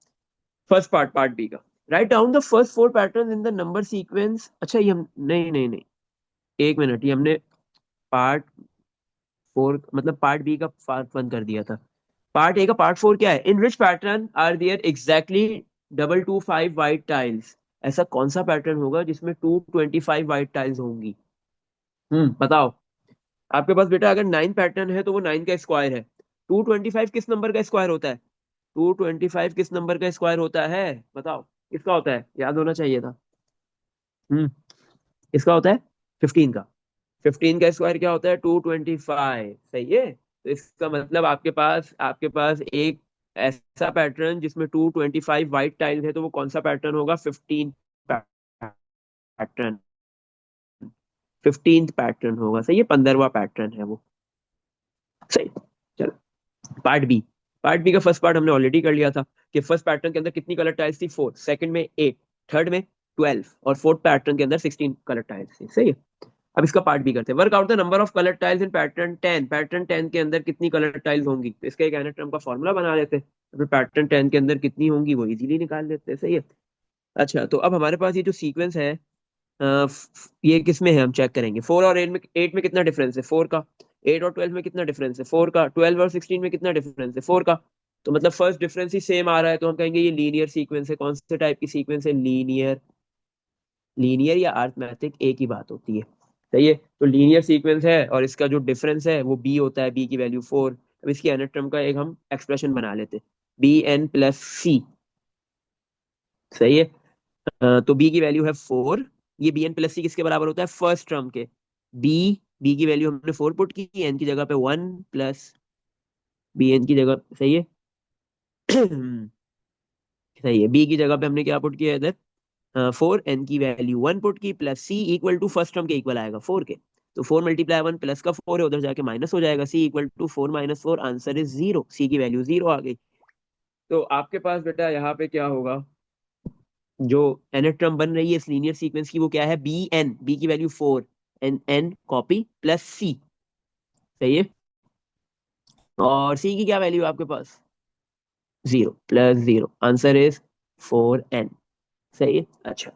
फर्स्ट पार्ट, पार्ट बी का। Right down the first four pattern in the number sequence. अच्छा ये हम, नहीं नहीं नहीं, एक मिनट, ये हमने पार्ट 4 मतलब पार्ट बी का पार्ट 1 कर दिया था। पार्ट ए का पार्ट 4 क्या है, in which pattern are there exactly double 25 white tiles. ऐसा कौन सा पैटर्न होगा जिसमें 225 वाइट टाइल्स होंगी। बताओ। आपके पास बेटा अगर 9 पैटर्न है तो वो 9 का स्क्वायर है। 225 किस नंबर का स्क्वायर होता है, 225 किस नंबर का स्क्वायर होता है, बताओ। किसका होता है, याद होना चाहिए था। हम्म इसका होता है 15 का। 15 का स्क्वायर क्या होता है, 225, सही है। तो इसका मतलब आपके पास एक ऐसा पैटर्न जिसमें 225 वाइट टाइल्स है, तो वो कौन सा पैटर्न होगा, 15 पैटर्न। 15th पैटर्न होगा, सही है, 15वां पैटर्न है वो, सही। चलो पार्ट बी। पार्ट बी का फर्स्ट पार्ट हमने ऑलरेडी कर लिया था कि फर्स्ट पैटर्न के अंदर कितनी कलर टाइल्स थी, 4, सेकंड में 8, थर्ड में 12, और फोर्थ पैटर्न के अंदर 16 कलर टाइल्स थी, सही है। अब इसका पार्ट भी करते हैं। Work out the number of colour tiles in pattern 10। Pattern 10 के अंदर कितनी कलर टाइल्स होंगी, तो इसका एक एनाटॉम का फॉर्मूला बना लेते हैं। तो पैटर्न 10 के अंदर कितनी होंगी वो इजीली निकाल लेते हैं, सही है। अच्छा, तो अब हमारे पास ये जो सीक्वेंस है, ये किस में है हम चेक करेंगे। 4 और 8 में कितना डिफरेंस है, 4 का। 8 और 12 में कितना डिफरेंस है, 4 का। 12 और 16 में कितना डिफरेंस है, 4 का। तो मतलब फर्स्ट डिफरेंस ही सेम आ रहा है, तो हम कहेंगे ये लीनियर सीक्वेंस है। कौन से टाइप की सीक्वेंस है, लीनियर। लीनियर या अरिथमेटिक एक ही बात होती है, सही है। तो लीनियर सीक्वेंस है और इसका जो डिफरेंस है वो बी होता है, बी की वैल्यू 4। अब इसकी एनाटॉम का एक हम एक्सप्रेशन बना लेते हैं, बी एन प्लस सी, सही है। तो बी की वैल्यू है 4। ये बी एन प्लस सी किसके बराबर होता है, फर्स्ट टर्म के। बी बी की वैल्यू हमने 4 पुट की, एन की जगह पे 1 प्लस बी एन की जगह, सही है। सही है, बी की जगह पे हमने क्या पुट किया इधर, 4, एन की वैल्यू 1 पुट की, plus C equal to first term के इक्वल आएगा 4 के। तो 4 मल्टीप्लाई 1 प्लस का 4 है, उधर जाके माइनस हो जाएगा, C equal to 4 minus 4, answer is 0, C की वैल्यू 0 आ गई। तो आपके पास बेटा यहाँ पे क्या होगा, जो nth टर्म बन रही है इस लीनियर सीक्वेंस की वो क्या है, बी एन, बी की value 4, N N copy plus C, सही है। और सी की क्या वैल्यू है आपके पास, 0 प्लस 0, आंसर इज 4n, सही है। अच्छा,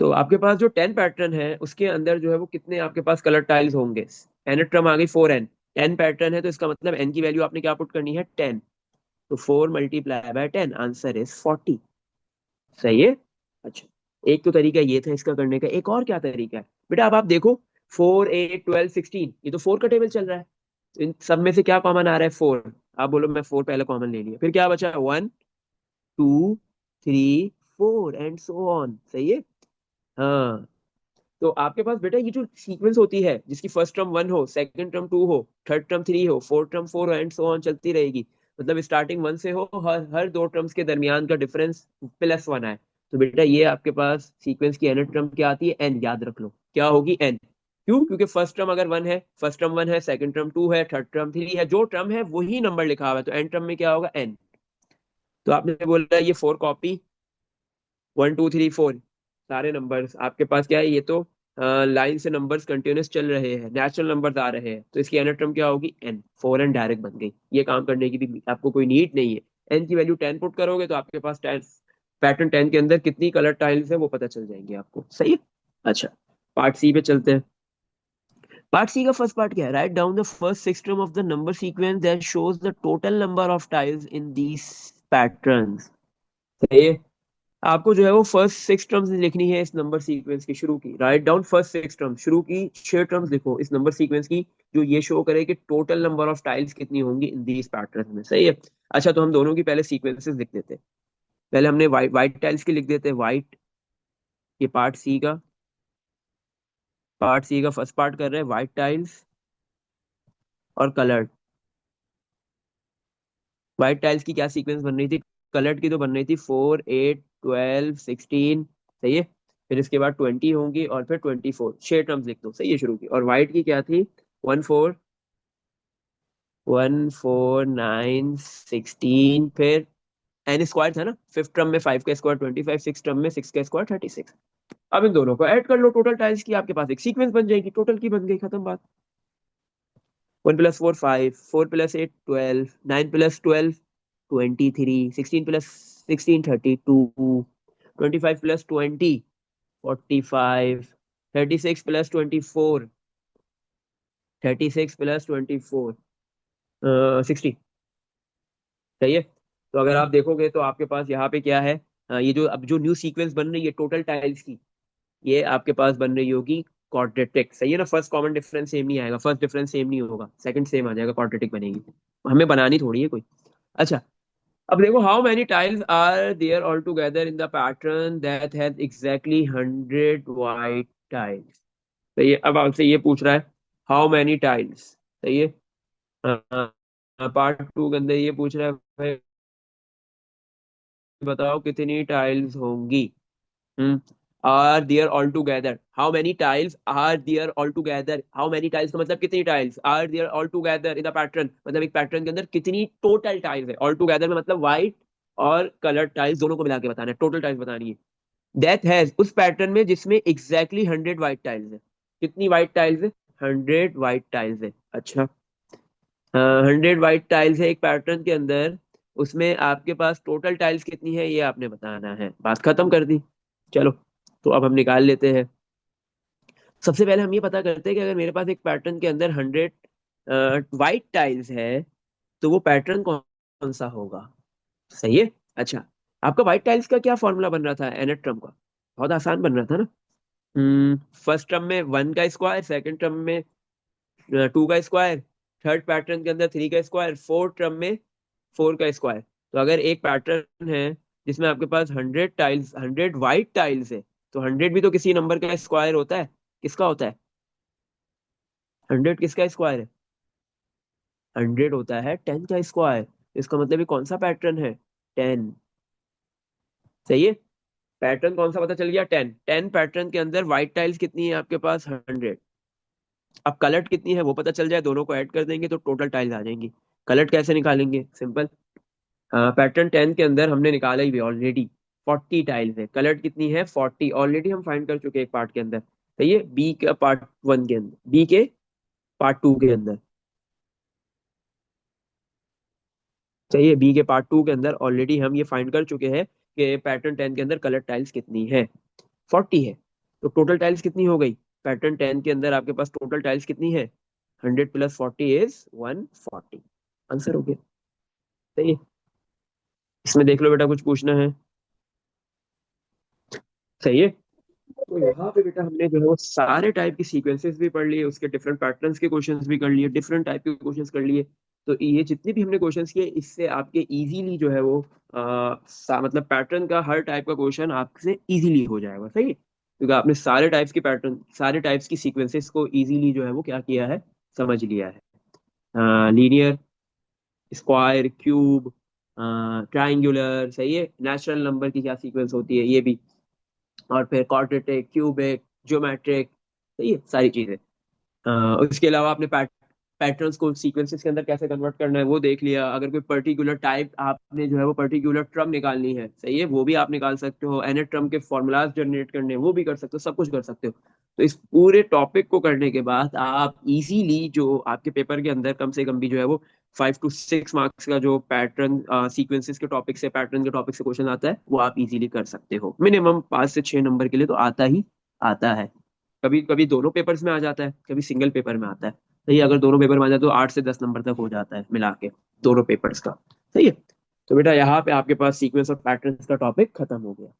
तो आपके पास जो 10 पैटर्न है उसके अंदर जो है वो कितने आपके पास कलर टाइल्स होंगे, nth टर्म आ गई 4n। 10 पैटर्न है तो इसका मतलब n की वैल्यू आपने क्या पुट करनी है, 10। तो 4 मल्टीप्लाई बाय 10, आंसर इज 40, सही है। अच्छा, एक तो तरीका ये था इसका करने का, एक और क्या तरीका है बेटा, अब आप देखो 4 8 12 16, ये तो 4 का टेबल चल रहा है। तो इन सब में से क्या कॉमन आ रहा है, 4। आप बोलो मैं 4 पहले कॉमन ले लिया, फिर क्या बचा, 1 2 3 4 एंड सो ऑन, सही है। हाँ, तो आपके पास बेटा ये जो सीक्वेंस होती है जिसकी फर्स्ट टर्म 1 हो, सेकंड टर्म 2 हो, थर्ड टर्म 3 हो, फोर्थ टर्म 4 हो, एंड सो ऑन चलती रहेगी। मतलब स्टार्टिंग 1 से हो, हर हर दो टर्म्स के दरमियान का डिफरेंस +1 आए। तो बेटा ये आपके पास सीक्वेंस की nth टर्म क्या आती है, n, याद रख लो क्या होगी, n। क्यों, क्योंकि फर्स्ट टर्म अगर 1 है, फर्स्ट टर्म 1 है, सेकंड टर्म 2 है, थर्ड टर्म 3 है, जो टर्म है वही नंबर लिखा हुआ है, तो n टर्म में क्या होगा, n। तो आपने बोला ये 4 कॉपी, 1 2 3 4 सारे नंबर्स आपके पास क्या है, ये तो लाइन से नंबर्स कंटिन्यूस चल रहे हैं, नेचुरल नंबर्स आ रहे हैं, तो इसकी एनथ टर्म क्या होगी, n। 4n डायरेक्ट बन गई, ये काम करने की भी आपको कोई नीड नहीं है। n की वैल्यू 10 पुट करोगे तो आपके पास 10, पैटर्न 10 के अंदर कितनी कलर टाइल्स है वो पता चल जाएंगे आपको, सही है। अच्छा, पार्ट सी पे चलते हैं। पार्ट सी का फर्स्ट पार्ट क्या है, write down the first 6 term of the number sequence that shows the total number of tiles in these patterns, सही है। आपको जो है वो फर्स्ट 6 टर्म्स लिखनी है इस नंबर सीक्वेंस की, शुरू की। राइट डाउन फर्स्ट 6 टर्म्स, शुरू की 6 टर्म्स लिखो इस नंबर सीक्वेंस की, जो ये शो करे कि टोटल नंबर ऑफ टाइल्स कितनी होंगी इन दीस पैटर्न में, सही है। अच्छा, तो हम दोनों की पहले सीक्वेंसेस लिख देते हैं। पहले हमने वाइट टाइल्स की लिख देते हैं। वाइट, ये पार्ट सी का फर्स्ट पार्ट कर रहे हैं वाइट टाइल्स और कलर्ड। व्हाइट टाइल्स की क्या सीक्वेंस बन रही थी? कलर्ड की तो बन रही थी 4, 8, 12, 16। सही है। फिर इसके बाद 20 होंगी और फिर 24, 6 टर्म्स लिख दो। सही है शुरू की। और व्हाइट की क्या थी? 1, 4, 9, 16। फिर एन स्क्वायर था ना, फिफ्थ टर्म में 5 का स्क्वायर 25, सिक्स टर्म में 6 का स्क्वायर 36। अब इन दोनों को ऐड कर लो, टोटल टाइल्स की आपके पास एक सीक्वेंस बन जाएगी, टोटल की बन गई, खत्म बात। 1 + 4 5, 4 + 8 12, 9 + 12 23, 16 + 16 32, 25 + 20 45, 36 + 24 60। सही है। तो अगर आप देखोगे तो आपके पास यहाँ पे क्या है, ये जो अब जो न्यू सीक्वेंस बन रही है टोटल टाइल्स की, ये आपके पास बन रही होगी क्वाड्रेटिक। सही है ना। फर्स्ट कॉमन डिफरेंस सेम नहीं आएगा, फर्स्ट डिफरेंस सेम नहीं होगा, सेकंड सेम आ जाएगा, क्वाड्रेटिक बनेगी। हमें बनानी थोड़ी है कोई। अच्छा, अब देखो, how many tiles are there all together in the pattern that has exactly 100 white tiles. सही है। अब आपसे ये पूछ रहा है हाउ मेनी टाइल्स। सही है। पार्ट टू के अंदर ये पूछ रहा है भाई बताओ कितनी टाइल्स होंगी। Hmm are there all together, how many tiles are there all together. How many tiles का मतलब कितनी tiles, are there all together in the pattern मतलब एक पैटर्न के अंदर कितनी टोटल टाइल्स है। ऑल टुगेदर में मतलब व्हाइट और कलर टाइल्स दोनों को मिला के बताना है, टोटल टाइल्स बतानी है। दैट हैज, उस पैटर्न में जिसमें एग्जैक्टली 100 व्हाइट टाइल्स है। कितनी व्हाइट टाइल्स है? 100 व्हाइट टाइल्स है। अच्छा, 100 व्हाइट टाइल्स है एक पैटर्न के अंदर, उसमें आपके पास टोटल टाइल्स कितनी है ये आपने बताना है। बात खत्म कर दी। चलो, तो अब हम निकाल लेते हैं। सबसे पहले हम ये पता करते हैं कि अगर मेरे पास एक पैटर्न के अंदर 100 व्हाइट टाइल्स है तो वो पैटर्न कौन कौन सा होगा। सही है। अच्छा, आपका व्हाइट टाइल्स का क्या फॉर्मूला बन रहा था एनथ टर्म का? बहुत आसान बन रहा था ना। फर्स्ट टर्म में 1 का स्क्वायर, सेकंड टर्म में 2 का स्क्वायर, थर्ड पैटर्न के अंदर 3 का स्क्वायर, फोर्थ टर्म में 4 का स्क्वायर। तो अगर एक पैटर्न है जिसमें आपके पास 100 टाइल्स, 100 व्हाइट टाइल्स है, तो 100 भी तो किसी नंबर का स्क्वायर होता है। किसका होता है? 100 किसका स्क्वायर है? 100 होता है 10 का स्क्वायर। इसका मतलब ये कौन सा पैटर्न है? 10। सही है। पैटर्न कौन सा पता चल गया? 10। 10 पैटर्न के अंदर व्हाइट टाइल्स कितनी है आपके पास? 100। अब कलर्ड कितनी है वो पता चल जाए, दोनों को ऐड कर देंगे तो टोटल टाइल्स आ जाएंगी। कलर्ड कैसे निकालेंगे? सिंपल। पैटर्न 10 के अंदर हमने निकाला ही ऑलरेडी, 40 टाइल्स है। कलर्ड कितनी है? 40 ऑलरेडी हम फाइंड कर चुके हैं एक पार्ट के अंदर। सही है। बी का पार्ट 1 के अंदर, बी के पार्ट 2 के अंदर। सही है। बी के पार्ट 2 के अंदर ऑलरेडी हम ये फाइंड कर चुके हैं कि पैटर्न 10 के अंदर कलर टाइल्स कितनी है, 40 है। तो टोटल टाइल्स कितनी हो गई? पैटर्न 10 के अंदर आपके पास टोटल टाइल्स कितनी है? 100 + 40 इज 140। आंसर हो गया। सही है। इसमें देख लो बेटा, कुछ पूछना है? सही है। तो यहाँ पे बेटा हमने जो है वो सारे टाइप की सीक्वेंसेस भी पढ़ लिए, उसके डिफरेंट पैटर्न्स के क्वेश्चंस भी कर लिए, डिफरेंट टाइप के क्वेश्चंस कर लिए। तो ये जितने भी हमने क्वेश्चंस किए इससे आपके इजीली जो है वो मतलब पैटर्न का हर टाइप का क्वेश्चन आपसे इजीली हो जाएगा। सही है, क्योंकि आपने सारे टाइप्स के पैटर्न, सारे टाइप्स की सीक्वेंसेस को इजीली जो है वो क्या किया है, समझ लिया है। Linear, square, cube, triangular. सही है। नेचुरल नंबर की क्या सीक्वेंस होती है ये भी, और फिर क्वाड्रेटिक, क्यूबिक, ज्योमेट्रिक। सही है, सारी चीजें। उसके अलावा आपने पैटर्न्स को सीक्वेंसेस के अंदर कैसे कन्वर्ट करना है वो देख लिया। अगर कोई पर्टिकुलर टाइप आपने जो है वो पर्टिकुलर ट्रम निकालनी है, सही है, वो भी आप निकाल सकते हो। एनएट ट्रम के फॉर्मूलाज जनरेट करने हैं वो भी कर सकते हो, सब कुछ कर सकते हो। तो इस पूरे टॉपिक को करने के बाद आप इजीली जो आपके पेपर के अंदर कम से कम भी जो है वो 5 to 6 मार्क्स का जो पैटर्न सीक्वेंसेस के टॉपिक से, पैटर्न के टॉपिक से क्वेश्चन आता है वो आप इजीली कर सकते हो। मिनिमम 5 से 6 नंबर के लिए तो आता ही आता है। कभी कभी दोनों पेपर्स में आ जाता है, कभी सिंगल पेपर में आता है। सही है। अगर दोनों पेपर में आ जाए तो 8 से 10 नंबर तक हो जाता है मिला के, दोनों पेपर्स का। सही है। तो बेटा यहाँ पे आपके पास सीक्वेंस और पैटर्न्स का टॉपिक खत्म हो गया।